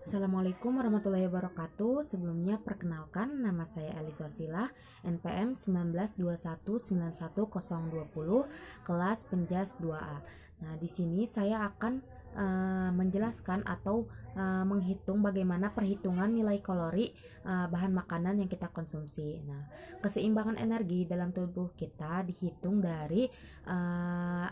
Assalamualaikum warahmatullahi wabarakatuh. Sebelumnya perkenalkan, nama saya Elis Wasilah, NPM 19219120, kelas Penjas 2A. Nah, di sini saya akan menjelaskan atau menghitung bagaimana perhitungan nilai kalori bahan makanan yang kita konsumsi. Nah, keseimbangan energi dalam tubuh kita dihitung dari uh,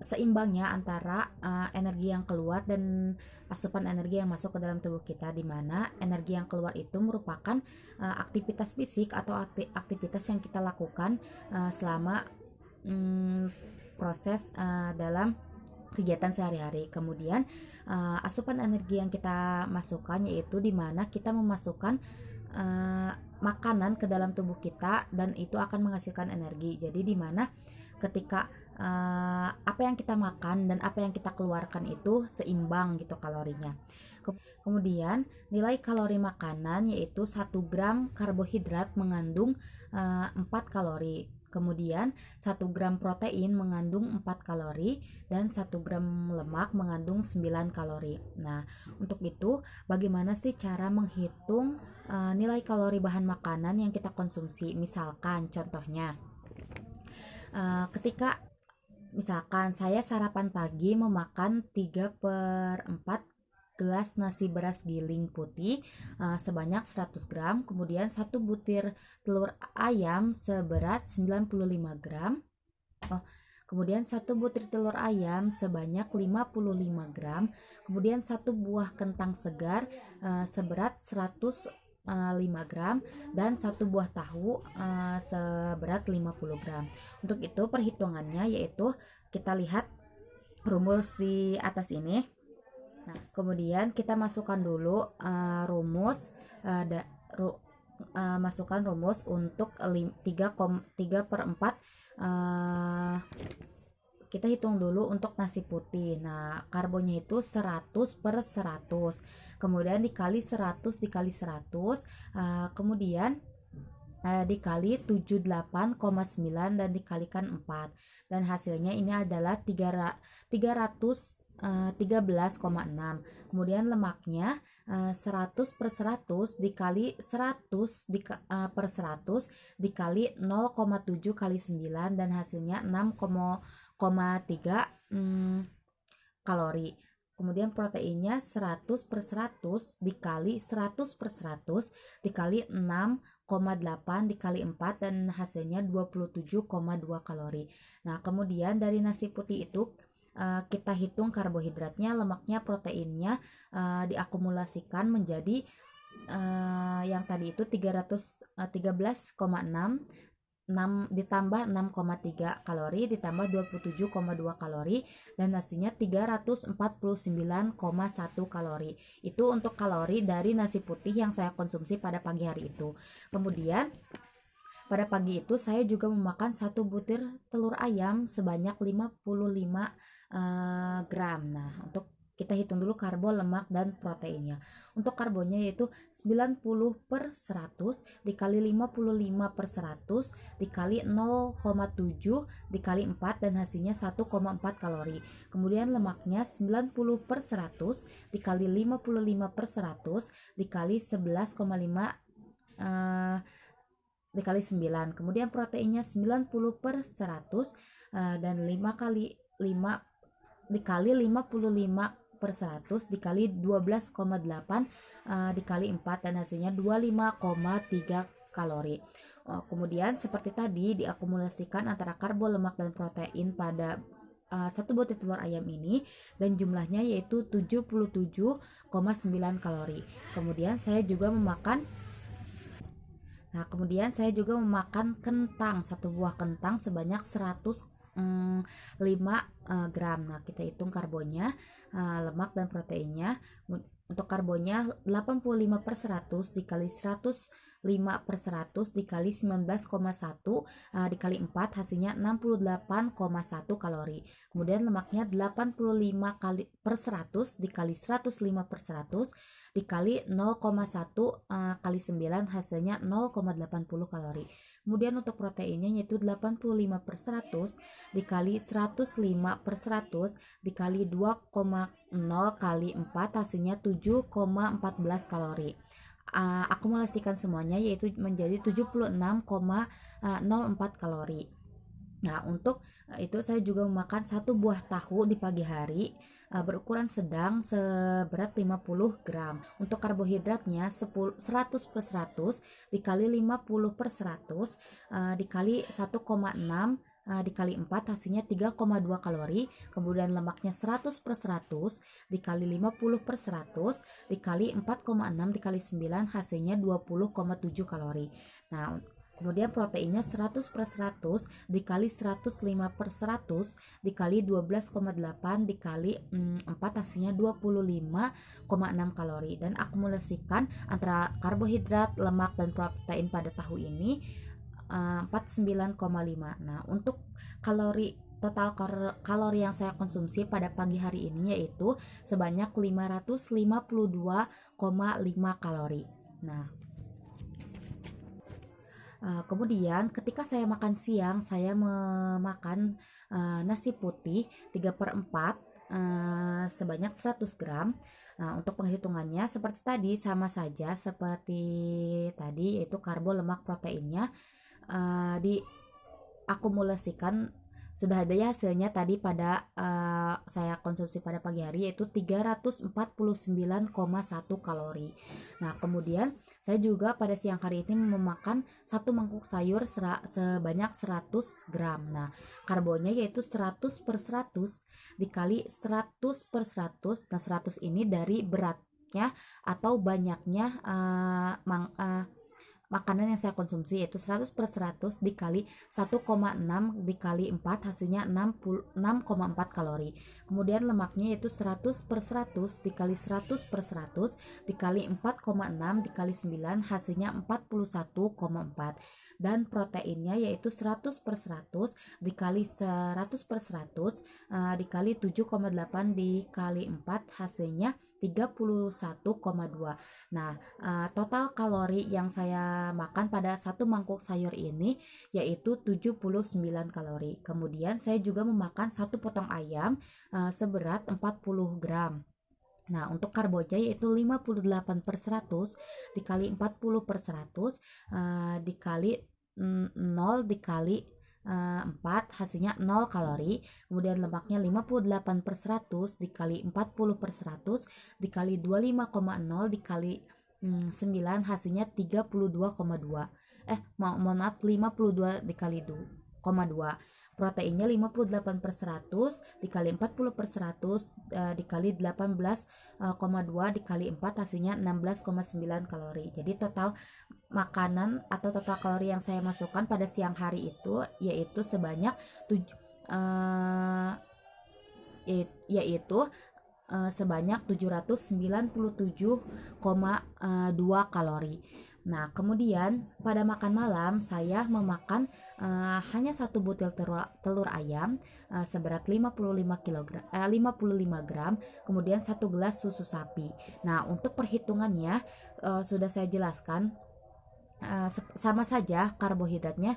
seimbangnya antara energi yang keluar dan asupan energi yang masuk ke dalam tubuh kita, di mana energi yang keluar itu merupakan aktivitas fisik atau aktivitas yang kita lakukan selama proses dalam kegiatan sehari-hari. Kemudian asupan energi yang kita masukkan yaitu di mana kita memasukkan makanan ke dalam tubuh kita dan itu akan menghasilkan energi. Jadi di mana ketika apa yang kita makan dan apa yang kita keluarkan itu seimbang gitu kalorinya. Kemudian nilai kalori makanan yaitu 1 gram karbohidrat mengandung 4 kalori. Kemudian 1 gram protein mengandung 4 kalori dan 1 gram lemak mengandung 9 kalori. Nah, untuk itu bagaimana sih cara menghitung nilai kalori bahan makanan yang kita konsumsi? Misalkan contohnya ketika misalkan saya sarapan pagi memakan 3/4 gelas nasi beras giling putih sebanyak 100 gram, kemudian 1 butir telur ayam seberat 95 gram. Kemudian 1 butir telur ayam sebanyak 55 gram, kemudian 1 buah kentang segar seberat 105 gram dan 1 buah tahu seberat 50 gram. Untuk itu perhitungannya yaitu kita lihat rumus di atas ini. Nah, kemudian kita masukkan dulu rumus masukkan rumus untuk 3/4 kita hitung dulu untuk nasi putih. Nah, karbonnya itu 100/100. Kemudian dikali 100 dikali 100. Kemudian dikali 78,9 dan dikalikan 4. Dan hasilnya ini adalah 313,6. Kemudian lemaknya 100/100 dikali 100 per 100 dikali 0,7 kali 9 dan hasilnya 6,3 kalori. Kemudian proteinnya 100/100 dikali 100/100 dikali 6,8 dikali 4 dan hasilnya 27,2 kalori. Nah, kemudian dari nasi putih itu kita hitung karbohidratnya, lemaknya, proteinnya diakumulasikan menjadi yang tadi itu 313,6 ditambah 6,3 kalori ditambah 27,2 kalori dan nasinya 349,1 kalori. Itu untuk kalori dari nasi putih yang saya konsumsi pada pagi hari itu. Kemudian pada pagi itu saya juga memakan 1 butir telur ayam sebanyak 55 gram. Nah, untuk kita hitung dulu karbo, lemak, dan proteinnya. Untuk karbonnya yaitu 90/100 dikali 55/100 dikali 0,7 dikali 4 dan hasilnya 1,4 kalori. Kemudian lemaknya 90/100 dikali 55/100 dikali 11,5 dikali 9. Kemudian proteinnya 90/100 dan 5 kali 5 dikali 55/100 dikali 12,8 dikali 4 dan hasilnya 25,3 kalori. Kemudian seperti tadi diakumulasikan antara karbo, lemak, dan protein pada 1 butir telur ayam ini dan jumlahnya yaitu 77,9 kalori. Kemudian saya juga memakan kentang, 1 buah kentang sebanyak 105 gram. Nah, kita hitung karbonnya, lemak, dan proteinnya. Untuk karbonnya 85/100 dikali 100 5/100 dikali 19,1 dikali 4 hasilnya 68,1 kalori. Kemudian lemaknya 85 kali per 100 dikali 105/100 dikali 0,1 kali 9 hasilnya 0,80 kalori. Kemudian untuk proteinnya yaitu 85/100 dikali 105/100 dikali 2,0 kali 4 hasilnya 7,14 kalori. Akumulasikan semuanya yaitu menjadi 76,04 kalori. Nah, untuk itu saya juga memakan satu buah tahu di pagi hari berukuran sedang seberat 50 gram. Untuk karbohidratnya 100/100 dikali 50/100 dikali 1,6 dikali 4 hasilnya 3,2 kalori. Kemudian lemaknya 100/100 dikali 50/100 dikali 4,6 dikali 9 hasilnya 20,7 kalori. Nah, kemudian proteinnya 100/100 dikali 105/100 dikali 12,8 dikali 4 hasilnya 25,6 kalori. Dan akumulasikan antara karbohidrat, lemak, dan protein pada tahu ini 49,5. Nah, untuk total kalori yang saya konsumsi pada pagi hari ini yaitu sebanyak 552,5 kalori. Nah, kemudian ketika saya makan siang, saya memakan nasi putih 3/4 sebanyak 100 gram. Nah, untuk penghitungannya seperti tadi, sama saja seperti tadi, yaitu karbo, lemak, proteinnya diakumulasikan. Sudah ada ya hasilnya tadi pada saya konsumsi pada pagi hari yaitu 349,1 kalori. Nah, kemudian saya juga pada siang hari ini memakan satu mangkuk sayur sebanyak 100 gram. Nah, karbonya yaitu 100/100 dikali 100/100. Nah, 100 ini dari beratnya atau banyaknya makanan yang saya konsumsi, yaitu 100/100 dikali 1,6 dikali 4 hasilnya 6,4 kalori. Kemudian lemaknya yaitu 100/100 dikali 100/100 dikali 4,6 dikali 9 hasilnya 41,4. Dan proteinnya yaitu 100/100 dikali 100/100 dikali 7,8 dikali 4 hasilnya 31,2. Nah, total kalori yang saya makan pada satu mangkuk sayur ini yaitu 79 kalori. Kemudian saya juga memakan satu potong ayam seberat 40 gram. Nah, untuk karbonya yaitu 58/100 dikali 40/100 dikali 0 dikali 4 hasilnya 0 kalori. Kemudian lemaknya 58/100 dikali 40/100 dikali 25,0 dikali 9 hasilnya 32,2. Mohon maaf, 52 dikali 2,2. Proteinnya 58/100 dikali 40/100 dikali 18,2 dikali 4 hasilnya 16,9 kalori. Jadi total makanan atau total kalori yang saya masukkan pada siang hari itu yaitu sebanyak sebanyak 797,2 kalori. Nah, kemudian pada makan malam saya memakan hanya satu butir telur ayam seberat 55 gram, kemudian satu gelas susu sapi. Nah, untuk perhitungannya sudah saya jelaskan. Sama saja karbohidratnya.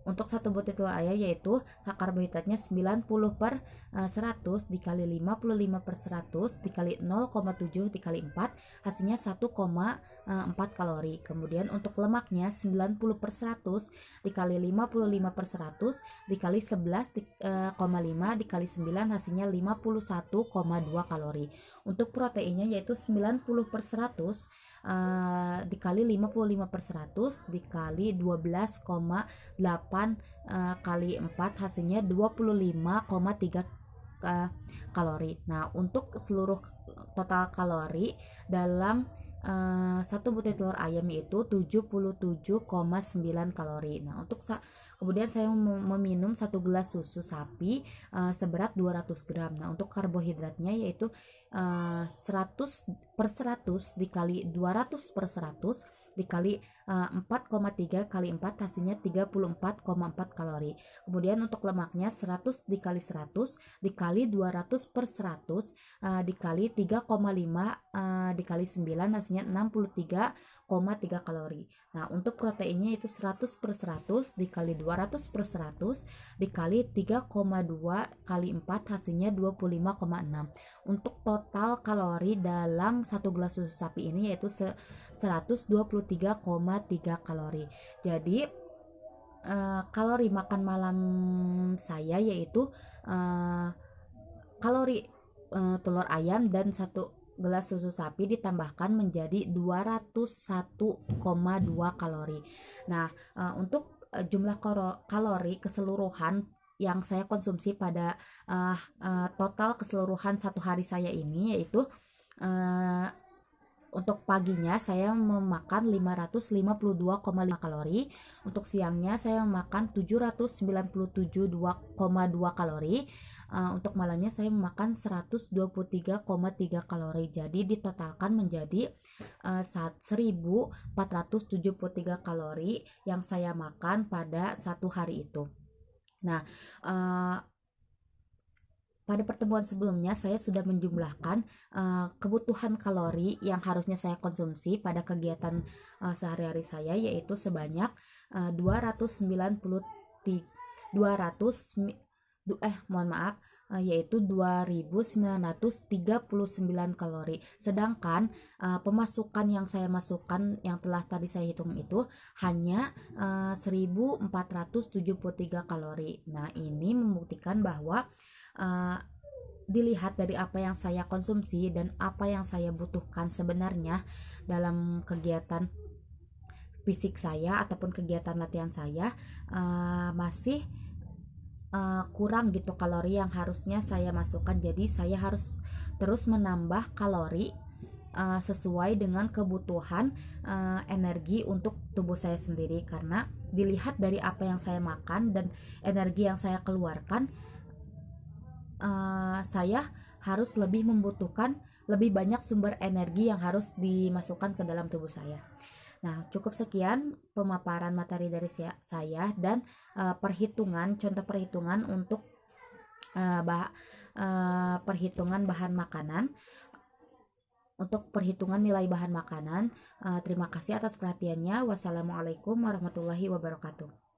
Untuk satu butir telur ayam yaitu karbohidratnya 90/100 dikali 55/100 dikali 0,7 dikali 4 hasilnya 1,4 kalori. Kemudian untuk lemaknya 90/100 dikali 55/100 dikali 11,5 dikali 9 hasilnya 51,2 kalori. Untuk proteinnya yaitu 90/100 dikali 55/100 dikali 12,8 kali 4 hasilnya 25,3 kalori. Nah, untuk seluruh total kalori dalam satu butir telur ayam yaitu 77,9 kalori. Nah, untuk Kemudian saya meminum 1 gelas susu sapi seberat 200 gram. Nah, untuk karbohidratnya yaitu 100 per 100 dikali 200 per 100 dikali 4,3 kali 4 hasilnya 34,4 kalori. Kemudian untuk lemaknya 100 dikali 100 dikali 200 per 100 dikali 3,5 dikali 9 hasilnya 63,3 kalori. Nah, untuk proteinnya itu 100 per 100 dikali 200 per 100 dikali 3,2 kali 4 hasilnya 25,6. Untuk total kalori dalam 1 gelas susu sapi ini yaitu 123,3 kalori. Jadi kalori makan malam saya yaitu kalori telur ayam dan 1 gelas susu sapi ditambahkan menjadi 201,2 kalori. Nah, untuk jumlah kalori keseluruhan yang saya konsumsi pada total keseluruhan satu hari saya ini yaitu untuk paginya saya memakan 552,5 kalori, untuk siangnya saya memakan 797,2 kalori, untuk malamnya saya memakan 123,3 kalori. Jadi ditotalkan menjadi 1473 kalori yang saya makan pada satu hari itu. Nah, pada pertemuan sebelumnya saya sudah menjumlahkan kebutuhan kalori yang harusnya saya konsumsi pada kegiatan sehari-hari saya yaitu sebanyak 2939 kalori. Sedangkan pemasukan yang saya masukkan yang telah tadi saya hitung itu hanya 1473 kalori. Nah, ini membuktikan bahwa dilihat dari apa yang saya konsumsi dan apa yang saya butuhkan sebenarnya dalam kegiatan fisik saya ataupun kegiatan latihan saya masih kurang gitu kalori yang harusnya saya masukkan. Jadi saya harus terus menambah kalori sesuai dengan kebutuhan energi untuk tubuh saya sendiri, karena dilihat dari apa yang saya makan dan energi yang saya keluarkan, saya harus lebih membutuhkan lebih banyak sumber energi yang harus dimasukkan ke dalam tubuh saya. Nah, cukup sekian pemaparan materi dari saya dan contoh perhitungan untuk perhitungan bahan makanan. Untuk perhitungan nilai bahan makanan. Terima kasih atas perhatiannya. Wassalamualaikum warahmatullahi wabarakatuh.